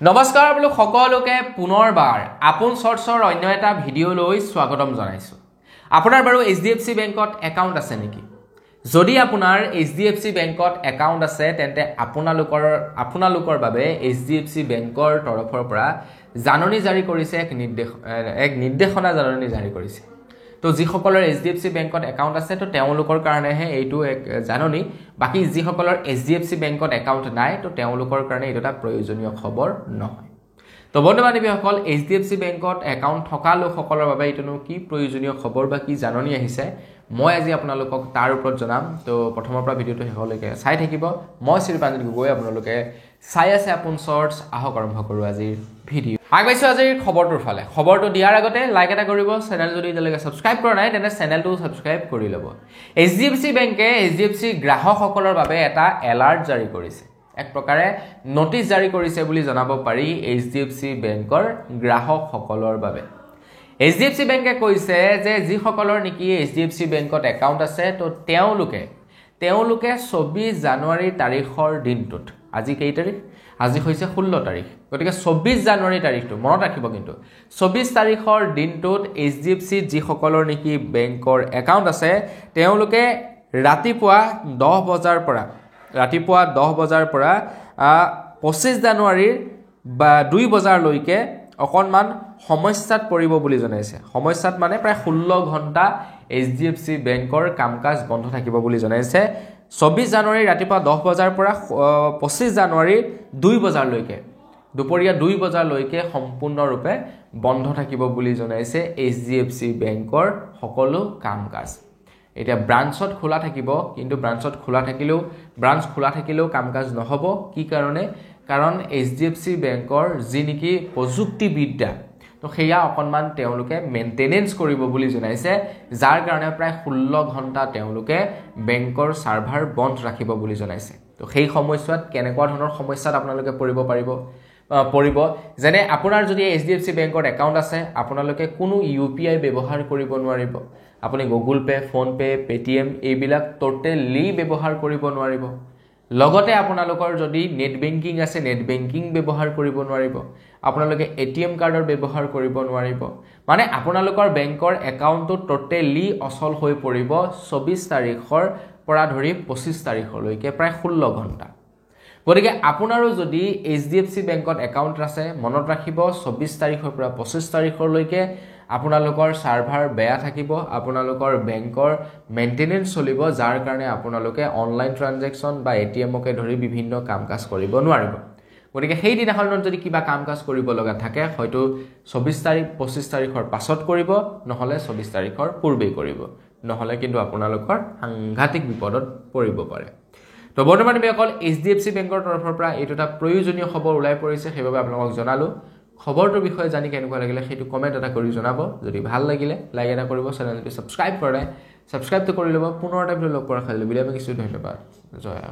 নমস্কাৰ বোলো সকলোকে পুনৰবাৰ আপোন চৰ্চৰ অন্য এটা ভিডিঅ' লৈ স্বাগতম জনাইছো। আপোনাৰ বাৰু HDFC বেংকত একাউণ্ট আছে নেকি? যদি আপোনাৰ HDFC বেংকত একাউণ্ট আছে তেন্তে আপোনালোকৰ বাবে HDFC বেংকৰ তৰফৰ পৰা জাননী জাৰি কৰিছে এক নিৰ্দেশনা জাননী জাৰি কৰিছে। তো যিসকলৰ HDFC বেংকত একাউণ্ট আছে তো তেওঁলোকৰ কাৰণেহে এইটো এক জাননী, বাকি যিসকলৰ HDFC বেংকত একাউণ্ট নাই তো তেওঁলোকৰ কাৰণে এইটো এটা প্ৰয়োজনীয় খবৰ নহয়। তো বন্ধু-বান্ধৱীসকল, HDFC বেংকত একাউণ্ট থকা লোকসকলৰ বাবে এইটোনো কি প্ৰয়োজনীয় খবৰ বা কি জাননী আহিছে মই আজি আপোনালোকক তাৰ ওপৰত জনাম। তো প্ৰথমৰ পৰা ভিডিঅ'টো শেষলৈকে চাই থাকিব। মই শ্ৰীপাঞ্জিত গগৈ, আপোনালোকে চাই আছে আপোন চৰ্চ। আহক আৰম্ভ কৰোঁ আজিৰ ভিডিঅ'। আগবাইছোঁ আজিৰ খবৰটোৰ ফালে। খবৰটো দিয়াৰ আগতে লাইক এটা কৰিব, চেনেল যদি এতিয়ালৈকে ছাবস্ক্ৰাইব কৰা নাই তেন্তে চেনেলটো ছাবস্ক্ৰাইব কৰি ল'ব। HDFC বেংকে HDFC গ্ৰাহকসকলৰ বাবে এটা এলাৰ্ট জাৰি কৰিছে, এক প্ৰকাৰে নটিচ জাৰি কৰিছে বুলি জনাব পাৰি HDFC বেংকৰ গ্ৰাহকসকলৰ বাবে। HDFC বেংকে কৈছে যে যিসকলৰ নেকি HDFC বেংকত একাউণ্ট আছে তো তেওঁলোকে 24 জানুৱাৰী তাৰিখৰ দিনটোত, আজি কেই তাৰিখ? আজি হৈছে 16 তাৰিখ, গতিকে 24 জানুৱাৰী তাৰিখটো মনত ৰাখিব। কিন্তু 24 তাৰিখৰ দিনটোত HDFC যিসকলৰ নেকি বেংকৰ একাউণ্ট আছে তেওঁলোকে ৰাতিপুৱা 10 বজাৰ পৰা 25 জানুৱাৰীৰ 2 বজালৈকে অকণমান সমস্যাত পৰিব বুলি জনাইছে। সমস্যাত মানে প্ৰায় 16 ঘণ্টা HDFC বেংকৰ কাম কাজ বন্ধ থাকিব বুলি জনাইছে। 24 জানুৱাৰী ৰাতিপুৱা 10 বজাৰ পৰা 25 জানুৱাৰীৰ 2 বজালৈকে, দুপৰীয়া 2 বজালৈকে সম্পূৰ্ণৰূপে বন্ধ থাকিব বুলি জনাইছে HDFC বেংকৰ সকলো কাম কাজ। এতিয়া ব্ৰাঞ্চত খোলা থাকিব, কিন্তু ব্ৰাঞ্চ খোলা থাকিলেও কাম কাজ নহ'ব। কি কাৰণে? কাৰণ HDFC বেংকৰ যি নেকি প্ৰযুক্তিবিদ্যা তো সেয়া অকণমান তেওঁলোকে মেইনটেনেন্স কৰিব বুলি জনাইছে, যাৰ কাৰণে প্ৰায় 16 ঘণ্টা তেওঁলোকে বেংকৰ ছাৰ্ভাৰ বন্ধ ৰাখিব বুলি জনাইছে। তো সেই সময়ছোৱাত কেনেকুৱা ধৰণৰ সমস্যাত আপোনালোকে পৰিব যেনে আপোনাৰ যদি HDFC বেংকত একাউণ্ট আছে আপোনালোকে কোনো UPI ব্যৱহাৰ কৰিব নোৱাৰিব। আপুনি গুগল পে', ফোনপে', পেটিএম এইবিলাক টোটেলি ব্যৱহাৰ কৰিব নোৱাৰিব। লগতে আপোনালোকৰ যদি নেট বেংকিং আছে নেট বেংকিং ব্যৱহাৰ কৰিব নোৱাৰিব। আপোনালোকে ATM কাৰ্ডৰ ব্যৱহাৰ কৰিব নোৱাৰিব। মানে আপোনালোকৰ বেংকৰ একাউণ্টটো টোটেলি অচল হৈ পৰিব 24 তাৰিখৰ পৰা ধৰি 25 তাৰিখলৈকে, প্ৰায় 16 ঘণ্টা। গতিকে আপোনাৰো যদি HDFC বেংকত একাউণ্ট আছে মনত ৰাখিব 24 তাৰিখৰ পৰা 25 তাৰিখলৈকে আপোনালোকৰ ছাৰ্ভাৰ বেয়া থাকিব, আপোনালোকৰ বেংকৰ মেইনটেনেন্স চলিব, যাৰ কাৰণে আপোনালোকে অনলাইন ট্ৰানজেকশ্যন বা ATMকে ধৰি বিভিন্ন কাম কাজ কৰিব নোৱাৰিব। গতিকে সেই দিনাখনত যদি কিবা কাম কাজ কৰিব লগা থাকে হয়তো 24 তাৰিখ 25 তাৰিখৰ পাছত কৰিব, নহ'লে 24 তাৰিখৰ পূৰ্বেই কৰিব, নহ'লে কিন্তু আপোনালোকৰ সাংঘাতিক বিপদত পৰিব পাৰে। তো বৰ্তমানসকল HDFC বেংকৰ তৰফৰ পৰা এইটো এটা প্ৰয়োজনীয় খবৰ ওলাই পৰিছে, সেইবাবে আপোনালোকক জনালোঁ। খবৰটোৰ বিষয়ে জানি কেনেকুৱা লাগিলে সেইটো কমেণ্ট এটা কৰি জনাব। যদি ভাল লাগিলে লাইক এটা কৰিব, চেনেলটো ছাবস্ক্ৰাইব কৰে ছাবস্ক্ৰাইবটো কৰি ল'ব। পুনৰ এটা ভিডিঅ' লগ পোৱাৰ খালি বিদায় মাগিছোঁ। ধন্যবাদ। জয়।